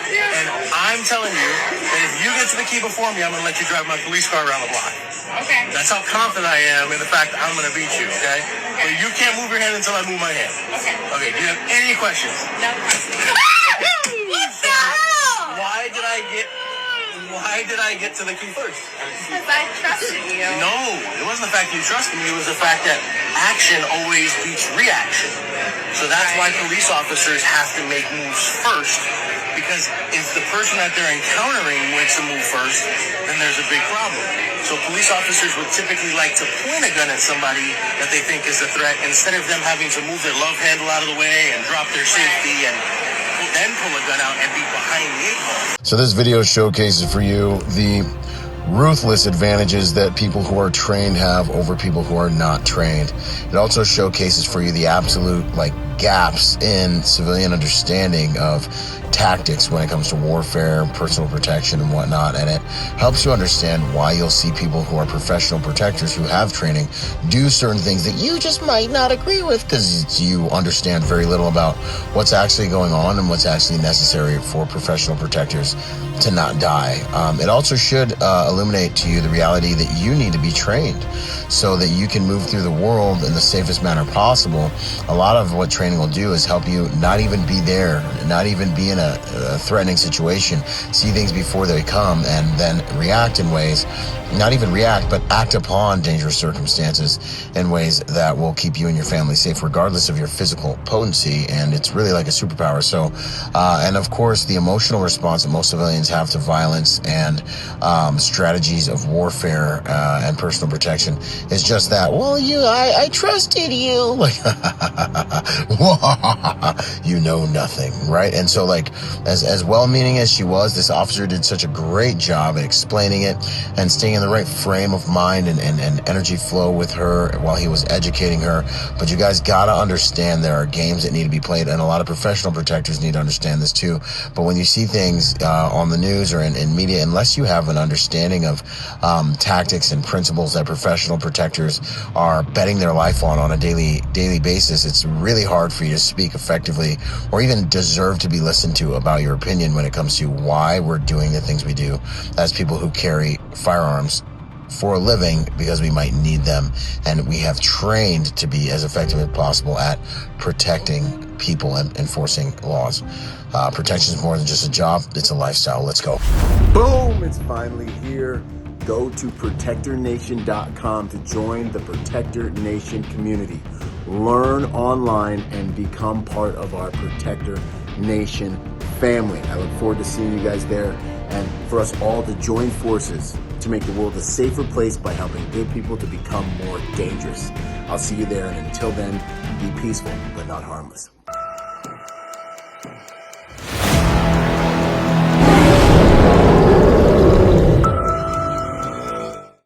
And I'm telling you that if you get to the key before me, I'm going to let you drive my police car around the block. Okay. That's how confident I am in the fact that I'm going to beat you, okay? But you can't move your hand until I move my hand. Okay. Okay, do you have any questions? No questions. What the hell? Why did I get to the key first? Because I trusted you. No, it wasn't the fact you trusted me. It was the fact that action always beats reaction. So that's why police officers have to make moves first. Because if the person that they're encountering makes a move first, then there's a big problem. So police officers would typically like to point a gun at somebody that they think is a threat instead of them having to move their love handle out of the way and drop their safety and then pull a gun out and be behind the 8 ball. So this video showcases for you the ruthless advantages that people who are trained have over people who are not trained. It also showcases for you the absolute gaps in civilian understanding of tactics when it comes to warfare, personal protection, and whatnot. And it helps you understand why you'll see people who are professional protectors who have training do certain things that you just might not agree with because you understand very little about what's actually going on and what's actually necessary for professional protectors to not die. It also should illuminate to you the reality that you need to be trained so that you can move through the world in the safest manner possible. A lot of what training will do is help you not even be there, not even be in a threatening situation, see things before they come, and then react in ways, not even react, but act upon dangerous circumstances in ways that will keep you and your family safe regardless of your physical potency. And it's really like a superpower. So, and of course, the emotional response that most civilians have to violence and strategies of warfare and personal protection is just that. Well, I trusted you. You know nothing, right? And so, as well-meaning as she was, this officer did such a great job at explaining it and staying in the right frame of mind and energy flow with her while he was educating her. But you guys gotta understand there are games that need to be played, and a lot of professional protectors need to understand this too. But when you see things on the news or in media, unless you have an understanding of tactics and principles that professional protectors are betting their life on a daily basis, it's really hard for you to speak effectively or even deserve to be listened to about your opinion when it comes to why we're doing the things we do as people who carry firearms for a living, because we might need them, and we have trained to be as effective as possible at protecting people and enforcing laws. Protection is more than just a job, it's a lifestyle. Let's go. Boom, it's finally here. Go to protectornation.com to join the Protector Nation community. Learn online and become part of our Protector Nation family. I look forward to seeing you guys there, and for us all to join forces to make the world a safer place by helping good people to become more dangerous. I'll see you there, and until then, be peaceful but not harmless.